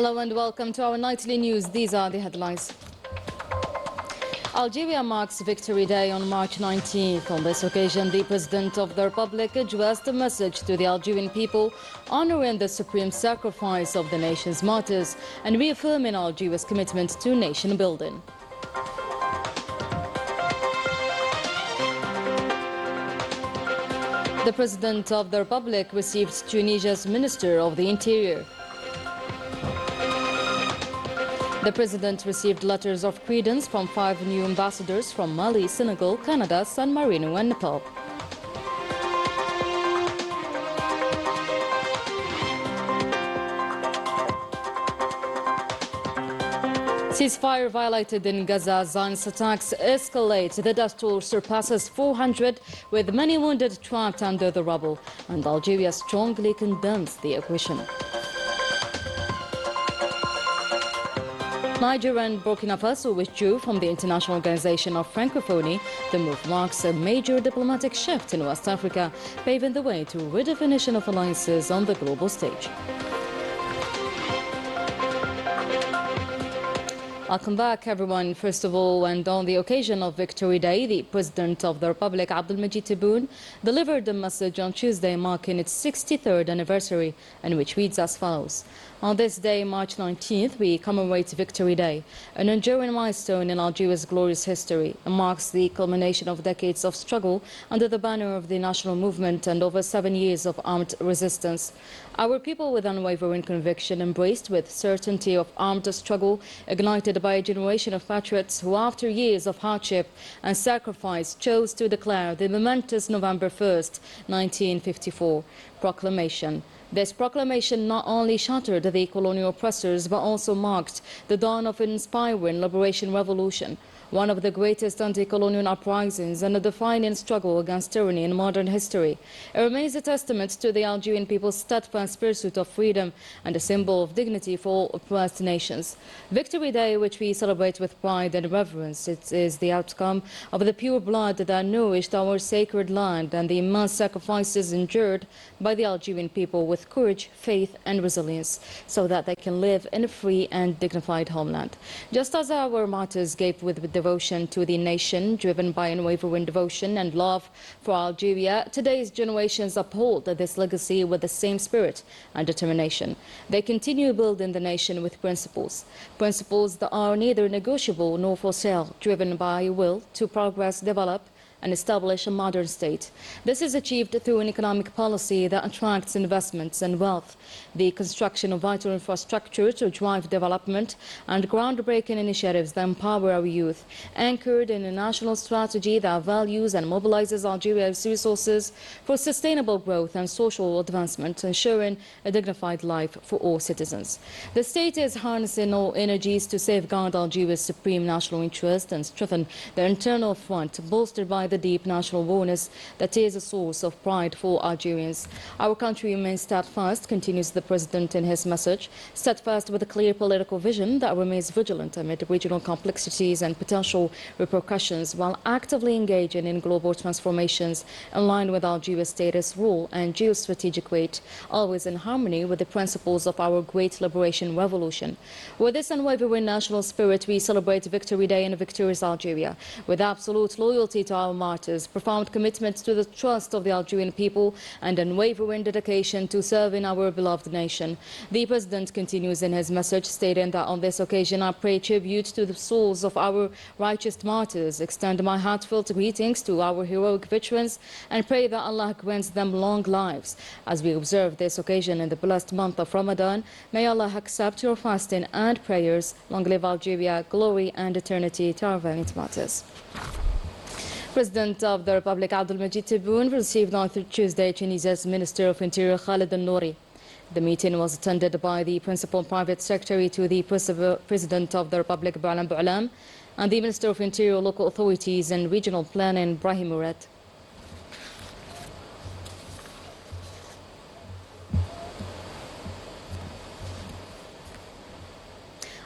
Hello and welcome to our nightly news. These are the headlines. Algeria marks Victory Day on March 19th. On this occasion, the President of the Republic addressed a message to the Algerian people, honoring the supreme sacrifice of the nation's martyrs and reaffirming Algeria's commitment to nation building. The President of the Republic received Tunisia's Minister of the Interior. The President received letters of credence from 5 new ambassadors from Mali, Senegal, Canada, San Marino and Nepal. Ceasefire violated in Gaza. Zionist attacks escalate. The death toll surpasses 400, with many wounded trapped under the rubble. And Algeria strongly condemns the aggression. Niger and Burkina Faso withdrew from the International Organization of Francophonie. The move marks a major diplomatic shift in West Africa, paving the way to redefinition of alliances on the global stage. Welcome back, everyone. First of all, and on the occasion of Victory Day, the President of the Republic, Abdelmajid Tebboune, delivered a message on Tuesday marking its 63rd anniversary, and which reads as follows. On this day, March 19th, we commemorate Victory Day, an enduring milestone in Algeria's glorious history. It marks the culmination of decades of struggle under the banner of the national movement and over 7 years of armed resistance. Our people, with unwavering conviction, embraced with certainty of armed struggle, ignited by a generation of patriots who, after years of hardship and sacrifice, chose to declare the momentous November 1st, 1954 proclamation. This proclamation not only shattered the colonial oppressors, but also marked the dawn of an inspiring liberation revolution, one of the greatest anti-colonial uprisings and a defining struggle against tyranny in modern history. It remains a testament to the Algerian people's steadfast pursuit of freedom and a symbol of dignity for all oppressed nations. Victory Day, which we celebrate with pride and reverence, it is the outcome of the pure blood that nourished our sacred land and the immense sacrifices endured by the Algerian people with courage, faith and resilience, so that they can live in a free and dignified homeland. Just as our martyrs gave with devotion to the nation, driven by unwavering devotion and love for Algeria, today's generations uphold this legacy with the same spirit and determination. They continue building the nation with principles that are neither negotiable nor for sale, driven by a will to progress, develop and establish a modern state. This is achieved through an economic policy that attracts investments and wealth, the construction of vital infrastructure to drive development, and groundbreaking initiatives that empower our youth, anchored in a national strategy that values and mobilizes Algeria's resources for sustainable growth and social advancement, ensuring a dignified life for all citizens. The state is harnessing all energies to safeguard Algeria's supreme national interest and strengthen the internal front, bolstered by the deep national awareness that is a source of pride for Algerians. Our country remains steadfast, continues the President in his message, steadfast with a clear political vision that remains vigilant amid regional complexities and potential repercussions, while actively engaging in global transformations in line with Algeria's status, role and geostrategic weight, always in harmony with the principles of our great liberation revolution. With this unwavering national spirit, we celebrate Victory Day in a victorious Algeria, with absolute loyalty to our martyrs, profound commitment to the trust of the Algerian people, and unwavering dedication to serving our beloved nation. The President continues in his message, stating that on this occasion I pay tribute to the souls of our righteous martyrs, extend my heartfelt greetings to our heroic veterans, and pray that Allah grants them long lives. As we observe this occasion in the blessed month of Ramadan, may Allah accept your fasting and prayers. Long live Algeria, glory and eternity to our valiant martyrs. President of the Republic, Abdelmajid Tebboune, received on Tuesday Tunisia's Minister of Interior, Khalid al-Nouri. The meeting was attended by the Principal Private Secretary to the President of the Republic, Boualam Boualam, and the Minister of Interior, Local Authorities and Regional Planning, Brahim Murad.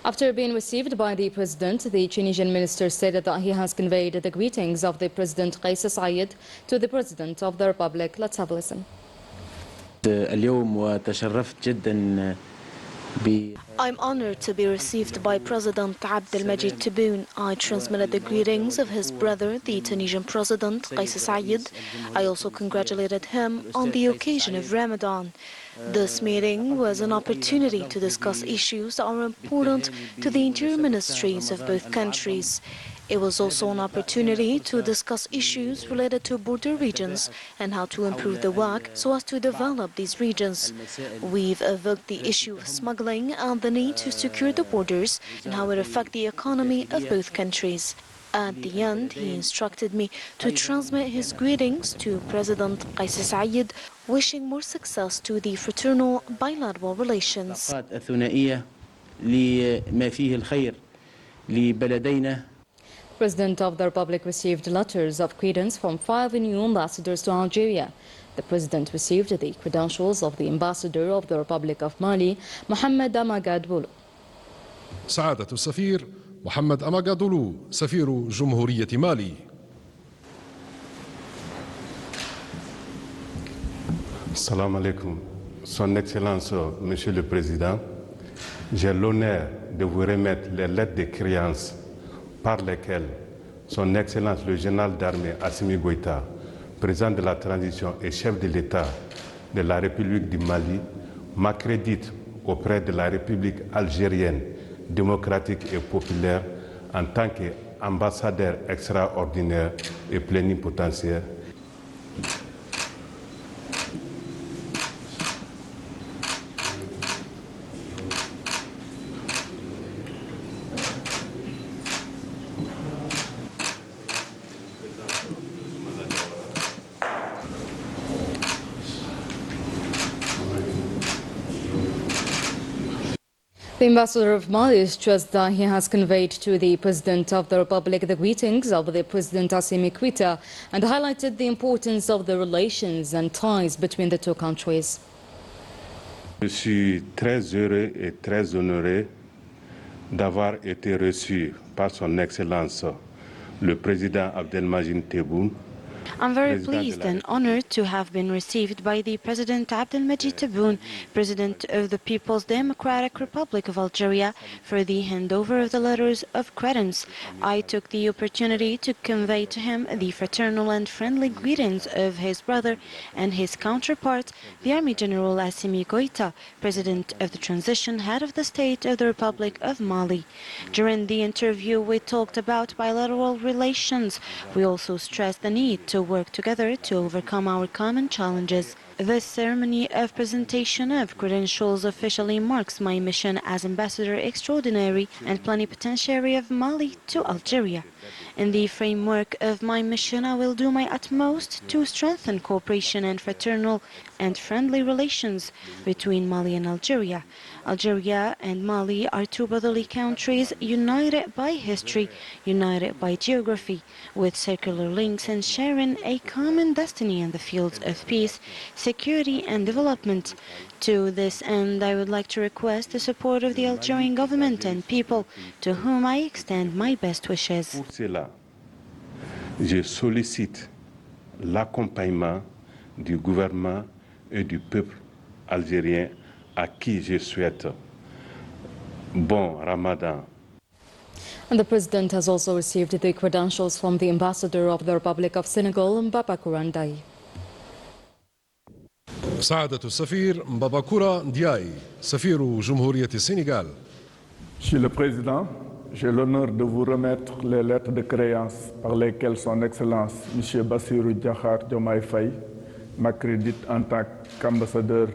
After being received by the President, the Tunisian minister stated that he has conveyed the greetings of the President Qais Said to the President of the Republic. Let's have a listen. اليوم وتشرفت جدا ب I'm honored to be received by President Abdelmajid Tebboune. I transmitted the greetings of his brother, the Tunisian President Qais Said. I also congratulated him on the occasion of Ramadan. This meeting was an opportunity to discuss issues that are important to the interior ministries of both countries. It was also an opportunity to discuss issues related to border regions and how to improve the work so as to develop these regions. We've evoked the issue of smuggling and the need to secure the borders and how it affects the economy of both countries. At the end, he instructed me to transmit his greetings to President Qais Said, wishing more success to the fraternal bilateral relations. President of the Republic received letters of credence from 5 new ambassadors to Algeria. The President received the credentials of the Ambassador of the Republic of Mali, Mohamed Amagadboulou. سعادة السفير محمد أماغادولو سفير جمهورية مالي. Salam alaikum. Son Excellence, Monsieur le Président, j'ai l'honneur de vous remettre les lettres de créance par lesquelles Son Excellence le général d'armée Assimi Goïta, président de la transition et chef de l'État de la République du Mali, m'accrédite auprès de la République algérienne démocratique et populaire en tant qu'ambassadeur extraordinaire et plénipotentiaire. The Ambassador of Mali stressed that he has conveyed to the President of the Republic the greetings of the President Assimi Goïta and highlighted the importance of the relations and ties between the two countries. Je suis très heureux et très honoré d'avoir été reçu par Son Excellence le Président Abdelmajid Tebboune. I'm very pleased and honored to have been received by the President Abdelmajid Tebboune, President of the People's Democratic Republic of Algeria, for the handover of the letters of credence. I took the opportunity to convey to him the fraternal and friendly greetings of his brother and his counterpart, the Army General Assimi Goïta, President of the Transition Head of the State of the Republic of Mali. During the interview, we talked about bilateral relations. We also stressed the need to work together to overcome our common challenges. This ceremony of presentation of credentials officially marks my mission as Ambassador Extraordinary and Plenipotentiary of Mali to Algeria. In the framework of my mission, I will do my utmost to strengthen cooperation and fraternal and friendly relations between Mali and Algeria. Algeria and Mali are two brotherly countries united by history, united by geography, with circular links and sharing a common destiny in the fields of peace, security and development. To this end, I would like to request the support of the Algerian government and people, to whom I extend my best wishes. Pour cela, je sollicite l'accompagnement du gouvernement et du peuple algérien à qui je souhaite bon Ramadan. And the President has also received the credentials from the Ambassador of the Republic of Senegal, Mbaba Ndiaye. سعادة السفير مباباكورا Ndiaye سفير جمهورية السنغال. Monsieur le Président, j'ai l'honneur de vous remettre les lettres de créance par lesquelles Son Excellence M. Bassirou Diakhar Diomaye Faye m'accrédite en tant qu'ambassadeur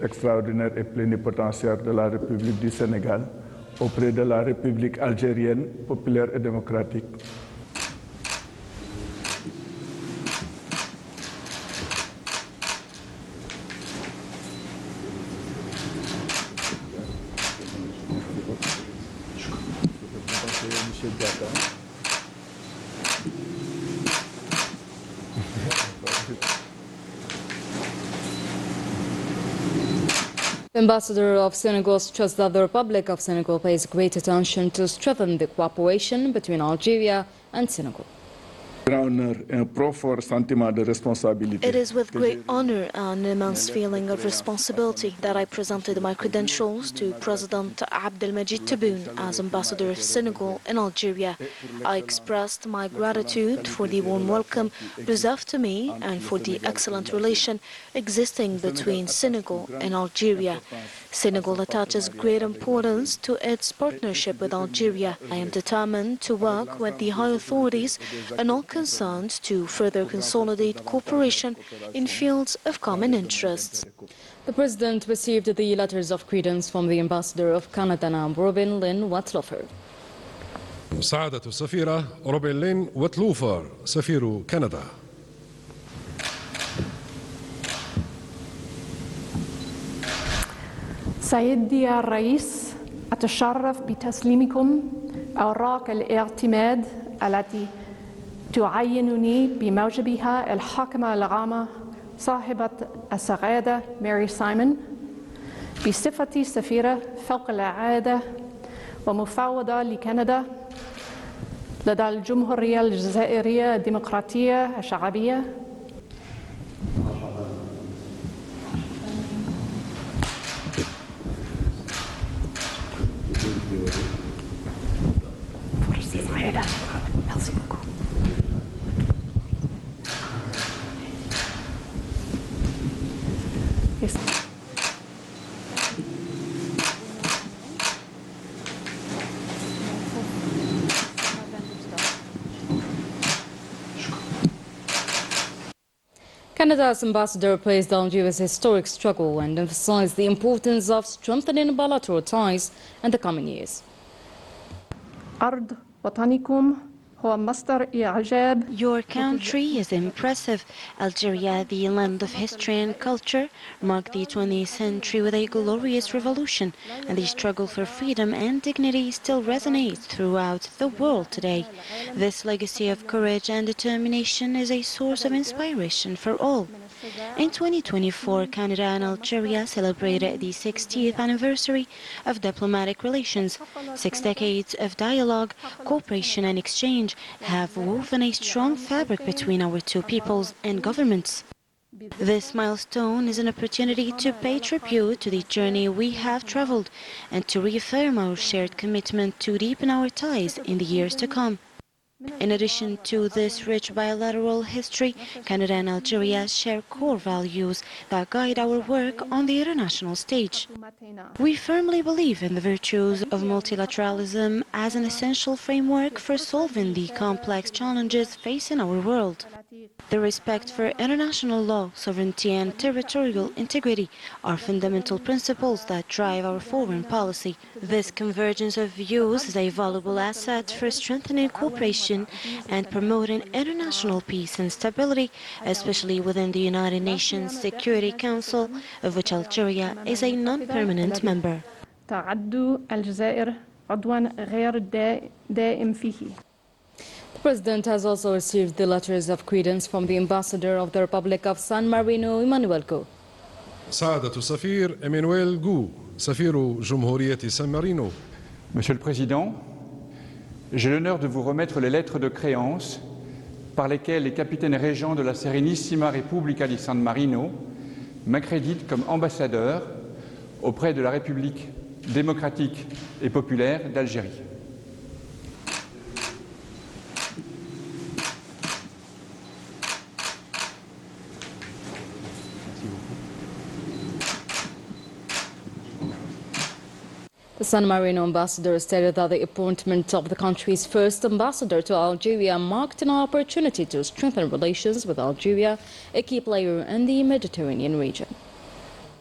extraordinaire et plénipotentiaire de la République du Sénégal auprès de la République algérienne populaire et démocratique. The Ambassador of Senegal stressed that the Republic of Senegal pays great attention to strengthen the cooperation between Algeria and Senegal. honneur et un profond sentiment de responsabilité. It is with great honor and immense feeling of responsibility that I presented my credentials to President Abdelmajid Tebboune as Ambassador of Senegal in Algeria. I expressed my gratitude for the warm welcome reserved to me and for the excellent relation existing between Senegal and Algeria. Senegal attaches great importance to its partnership with Algeria. I am determined to work with the high authorities and all concerned to further consolidate cooperation in fields of common interests. The President received the letters of credence from the Ambassador of Canada, Robin Lynn Watlofer. سعادة السفيرة روبن لين وتلوفر سفير كندا. سيدي الرئيس، أتشرف بتسليمكم أوراق الاعتماد التي تعينني بموجبها الحاكمة العامة صاحبة السعادة ماري سايمون بصفتي سفيرة فوق العادة ومفوضة لكندا لدى الجمهورية الجزائرية الديمقراطية الشعبية. Canada's ambassador praised Algeria's historic struggle and emphasized the importance of strengthening bilateral ties in the coming years. أرض وطنكم هو مصدر إعجاب. Your country is impressive. Algeria, the land of history and culture, marked the 20th century with a glorious revolution, and the struggle for freedom and dignity still resonates throughout the world today. This legacy of courage and determination is a source of inspiration for all. In 2024, Canada and Algeria celebrated the 60th anniversary of diplomatic relations. 6 decades of dialogue, cooperation and exchange have woven a strong fabric between our two peoples and governments. This milestone is an opportunity to pay tribute to the journey we have traveled and to reaffirm our shared commitment to deepen our ties in the years to come. In addition to this rich bilateral history, Canada and Algeria share core values that guide our work on the international stage. We firmly believe in the virtues of multilateralism as an essential framework for solving the complex challenges facing our world. The respect for international law, sovereignty and territorial integrity are fundamental principles that drive our foreign policy. This convergence of views is a valuable asset for strengthening cooperation and promoting international peace and stability, especially within the United Nations Security Council, of which Algeria is a non-permanent member. تعد الجزائر عضواً غير دائم فيه. The President has also received the letters of credence from the Ambassador of the Republic of San Marino, Emmanuel Go. سعادة السفير إيمانويل جو سفير جمهورية سان مارينو. Monsieur le Président, j'ai l'honneur de vous remettre les lettres de créance par lesquelles les capitaines régents de la Serenissima Repubblica di San Marino m'accréditent comme ambassadeur auprès de la République démocratique et populaire d'Algérie. The San Marino ambassador stated that the appointment of the country's first ambassador to Algeria marked an opportunity to strengthen relations with Algeria, a key player in the Mediterranean region.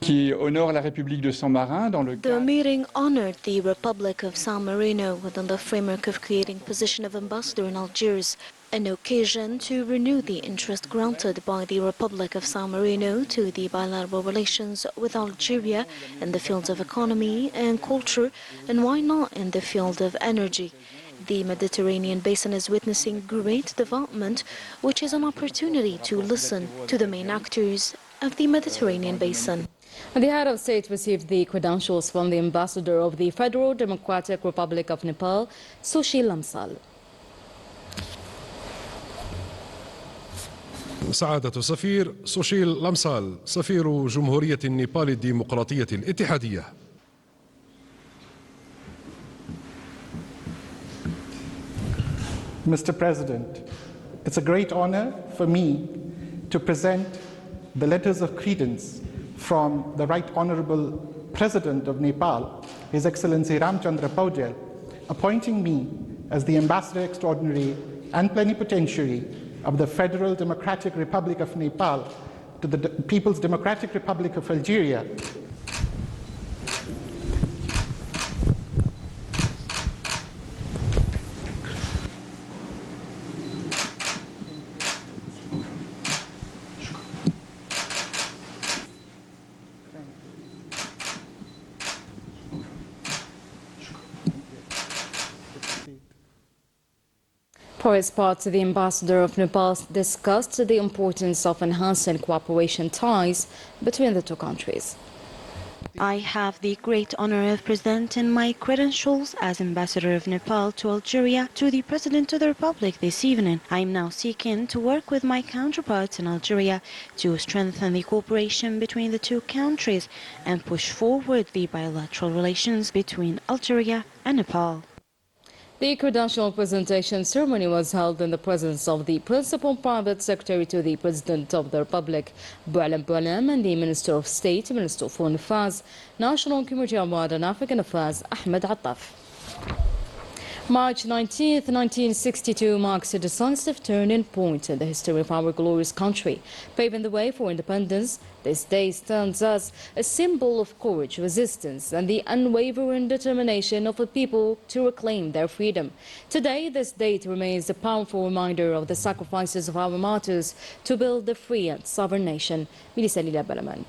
Qui honore la République de San Marin dans le The meeting honored the Republic of San Marino within the framework of creating position of ambassador in Algiers, an occasion to renew the interest granted by the Republic of San Marino to the bilateral relations with Algeria in the fields of economy and culture, and why not in the field of energy. The Mediterranean basin is witnessing great development, which is an opportunity to listen to the main actors of the Mediterranean basin. And the head of state received the credentials from the ambassador of the Federal Democratic Republic of Nepal, Sushi Lamsal. سعادة سفير سوشيل لامسال سفير جمهورية النيبال الديمقراطية الاتحادية. Mr. President, it's a great honor for me to present the letters of credence from the Right Honorable President of Nepal, His Excellency Ramchandra Paudel, appointing me as the Ambassador Extraordinary and Plenipotentiary of the Federal Democratic Republic of Nepal to the People's Democratic Republic of Algeria. For his part, the ambassador of Nepal discussed the importance of enhancing cooperation ties between the two countries. I have the great honor of presenting my credentials as Ambassador of Nepal to Algeria to the President of the Republic this evening. I am now seeking to work with my counterparts in Algeria to strengthen the cooperation between the two countries and push forward the bilateral relations between Algeria and Nepal. The credential presentation ceremony was held in the presence of the Principal Private Secretary to the President of the Republic, Boualem Boualem, and the Minister of State, Minister of Foreign Affairs, National Community Award and African Affairs, Ahmed Attaf. March 19, 1962 marks a decisive turning point in the history of our glorious country, paving the way for independence. This day stands as a symbol of courage, resistance, and the unwavering determination of the people to reclaim their freedom. Today, this date remains a powerful reminder of the sacrifices of our martyrs to build a free and sovereign nation. Melissa Lila Balaman.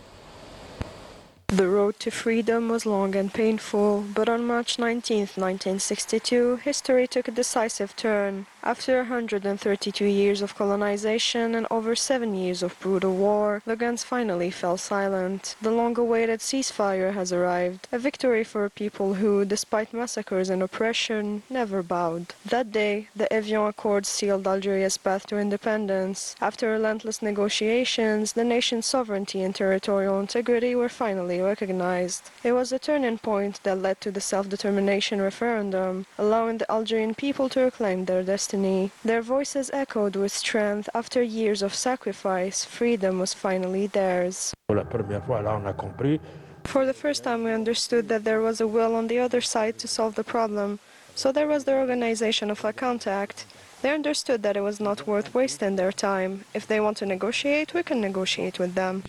The road to freedom was long and painful, but on March 19, 1962, history took a decisive turn. After 132 years of colonization and over 7 years of brutal war, the guns finally fell silent. The long-awaited ceasefire has arrived, a victory for a people who, despite massacres and oppression, never bowed. That day, the Evian Accords sealed Algeria's path to independence. After relentless negotiations, the nation's sovereignty and territorial integrity were finally recognized. It was a turning point that led to the self-determination referendum, allowing the Algerian people to reclaim their destiny. Their voices echoed with strength. After years of sacrifice, freedom was finally theirs. For the first time, we understood that there was a will on the other side to solve the problem. So there was the organization of a contact. They understood that it was not worth wasting their time. If they want to negotiate, we can negotiate with them.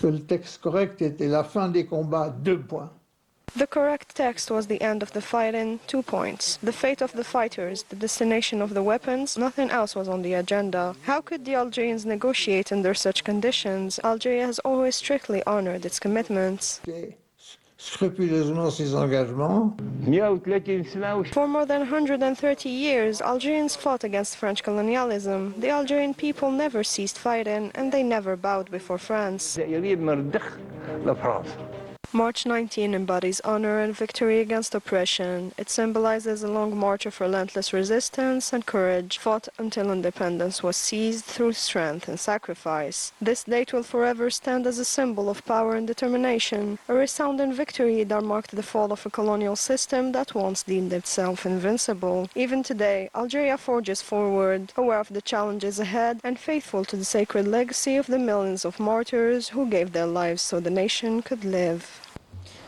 Le texte correct était la fin des combats, 2 points. The correct text was the end of the fighting, 2 points. The fate of the fighters, the destination of the weapons, nothing else was on the agenda. How could the Algerians negotiate under such conditions? Algeria has always strictly honored its commitments. Scrupuleusement ses engagements. For more than 130 years, Algerians fought against French colonialism. The Algerian people never ceased fighting, and they never bowed before France. March 19 embodies honor and victory against oppression. It symbolizes a long march of relentless resistance and courage, fought until independence was seized through strength and sacrifice. This date will forever stand as a symbol of power and determination, a resounding victory that marked the fall of a colonial system that once deemed itself invincible. Even today, Algeria forges forward, aware of the challenges ahead and faithful to the sacred legacy of the millions of martyrs who gave their lives so the nation could live.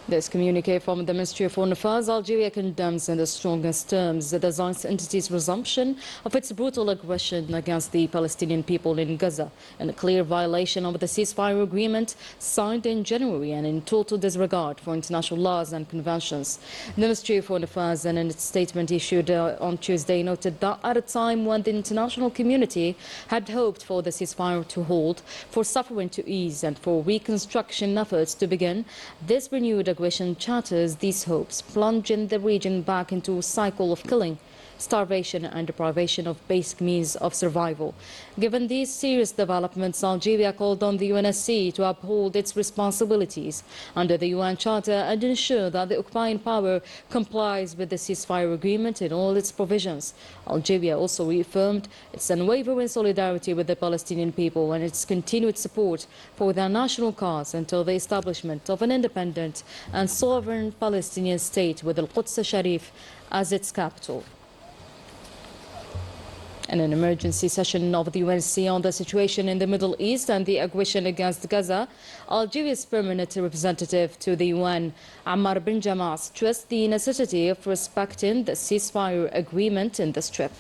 This communique from the Ministry of Foreign Affairs, Algeria condemns in the strongest terms the Zionist entity's resumption of its brutal aggression against the Palestinian people in Gaza, in a clear violation of the ceasefire agreement signed in January and in total disregard for international laws and conventions. The Ministry of Foreign Affairs, in its statement issued on Tuesday, noted that at a time when the international community had hoped for the ceasefire to hold, for suffering to ease and for reconstruction efforts to begin, this renewed aggression shatters these hopes, plunging the region back into a cycle of killing. starvation and deprivation of basic means of survival. Given these serious developments, Algeria called on the UNSC to uphold its responsibilities under the UN Charter and ensure that the occupying power complies with the ceasefire agreement in all its provisions. Algeria also reaffirmed its unwavering solidarity with the Palestinian people and its continued support for their national cause until the establishment of an independent and sovereign Palestinian state with Al-Quds Sharif as its capital. In an emergency session of the UNSC on the situation in the Middle East and the aggression against Gaza, Algeria's permanent representative to the UN, Ammar bin Jamaa, stressed the necessity of respecting the ceasefire agreement in the Strip.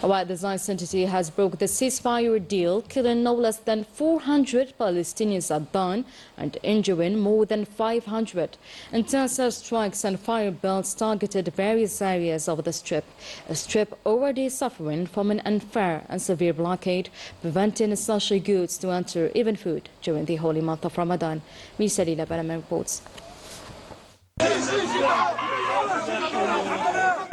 A white-designed entity has broke the ceasefire deal, killing no less than 400 Palestinians at dawn and injuring more than 500. Intense airstrikes and fire belts targeted various areas of the Strip, a strip already suffering from an unfair and severe blockade, preventing essential goods to enter, even food, during the holy month of Ramadan. Misalila Balaman reports.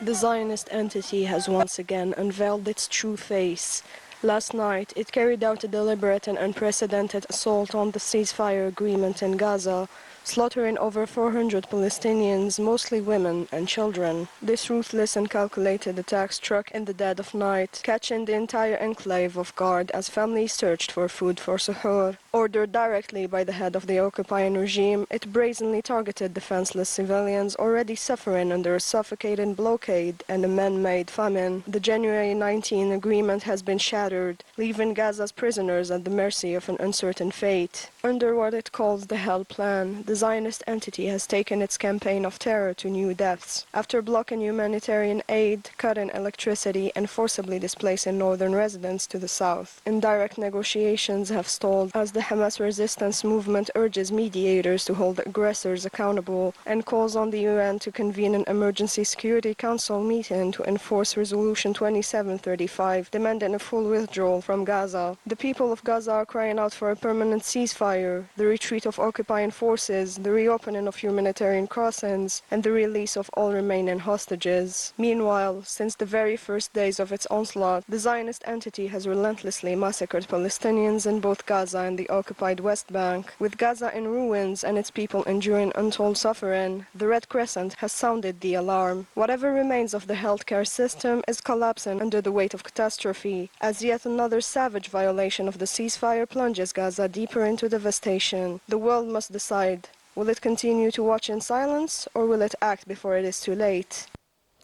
The Zionist entity has once again unveiled its true face. Last night, it carried out a deliberate and unprecedented assault on the ceasefire agreement in Gaza, slaughtering over 400 Palestinians, mostly women and children. This ruthless and calculated attack struck in the dead of night, catching the entire enclave off guard as families searched for food for suhoor. Ordered directly by the head of the occupying regime, it brazenly targeted defenseless civilians already suffering under a suffocating blockade and a man-made famine. The January 19 agreement has been shattered, leaving Gaza's prisoners at the mercy of an uncertain fate. Under what it calls the Hell Plan, the Zionist entity has taken its campaign of terror to new depths. After blocking humanitarian aid, cutting electricity, and forcibly displacing northern residents to the south, indirect negotiations have stalled as the Hamas resistance movement urges mediators to hold aggressors accountable and calls on the UN to convene an Emergency Security Council meeting to enforce Resolution 2735, demanding a full withdrawal from Gaza. The people of Gaza are crying out for a permanent ceasefire, the retreat of occupying forces, the reopening of humanitarian crossings, and the release of all remaining hostages. Meanwhile, since the very first days of its onslaught, the Zionist entity has relentlessly massacred Palestinians in both Gaza and the occupied West Bank. With Gaza in ruins and its people enduring untold suffering, the Red Crescent has sounded the alarm. Whatever remains of the healthcare system is collapsing under the weight of catastrophe, as yet another savage violation of the ceasefire plunges Gaza deeper into devastation. The world must decide. Will it continue to watch in silence, or will it act before it is too late?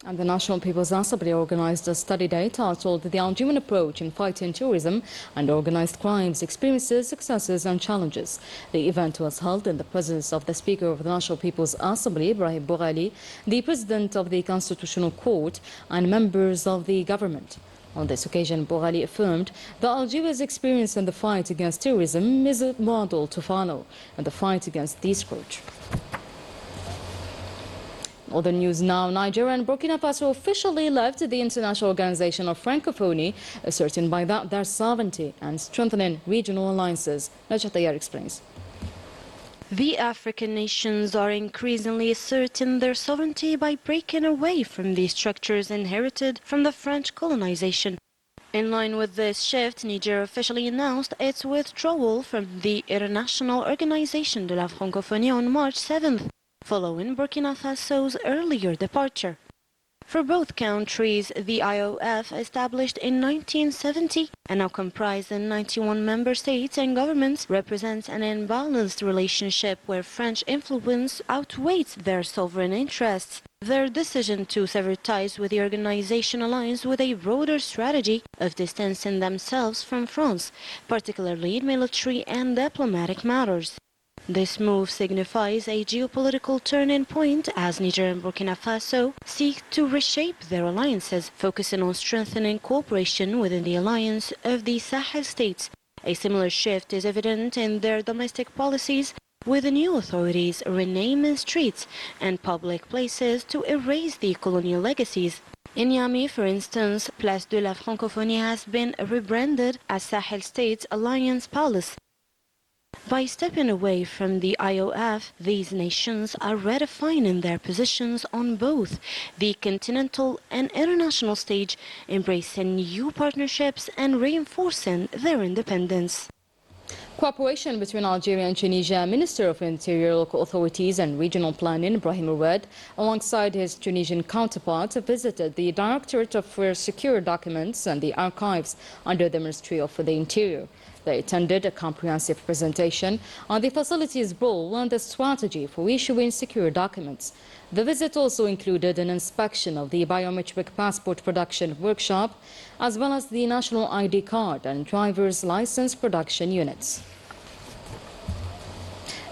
And the National People's Assembly organized a study day titled The Algerian Approach in Fighting Terrorism and Organized Crimes, Experiences, Successes and Challenges. The event was held in the presence of the Speaker of the National People's Assembly, Ibrahim Boughali, the President of the Constitutional Court, and members of the government. On this occasion, Boughali affirmed that Algeria's experience in the fight against terrorism is a model to follow in the fight against the scourge. Other news now. Nigeria and Burkina Faso officially left the International Organization of Francophonie, asserting by that their sovereignty and strengthening regional alliances. Najat Tayyar explains. The African nations are increasingly asserting their sovereignty by breaking away from the structures inherited from the French colonization. In line with this shift, Niger officially announced its withdrawal from the International Organization de la Francophonie on March 7th, following Burkina Faso's earlier departure. For both countries, the IOF, established in 1970 and now comprising 91 member states and governments, represents an imbalanced relationship where French influence outweighs their sovereign interests. Their decision to sever ties with the organization aligns with a broader strategy of distancing themselves from France, particularly in military and diplomatic matters. This move signifies a geopolitical turning point as Niger and Burkina Faso seek to reshape their alliances, focusing on strengthening cooperation within the alliance of the Sahel states. A similar shift is evident in their domestic policies, with the new authorities renaming streets and public places to erase the colonial legacies. In Niamey, for instance, Place de la Francophonie has been rebranded as Sahel States Alliance Palace. By stepping away from the IOF, these nations are redefining their positions on both the continental and international stage, embracing new partnerships and reinforcing their independence. Cooperation between Algeria and Tunisia. Minister of Interior, Local Authorities and Regional Planning, Ibrahim Roued, alongside his Tunisian counterpart, visited the Directorate of Secure Documents and the Archives under the Ministry of the Interior. They attended a comprehensive presentation on the facility's role and the strategy for issuing secure documents. The visit also included an inspection of the biometric passport production workshop, as well as the national ID card and driver's license production units.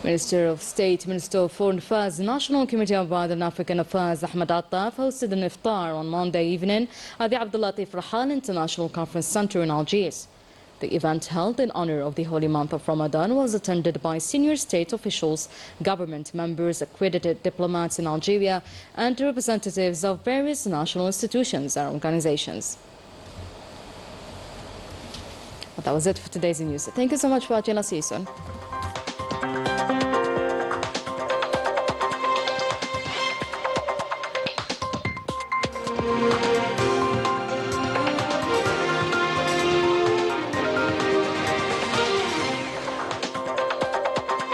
Minister of State, Minister of Foreign Affairs, National Committee of Northern African Affairs, Ahmed Attaf, hosted an iftar on Monday evening at the Abdulatif Rahal International Conference Center in Algiers. The event, held in honor of the holy month of Ramadan, was attended by senior state officials, government members, accredited diplomats in Algeria, and representatives of various national institutions and organizations. Well, that was it for today's news. Thank you so much for watching. I'll see you soon.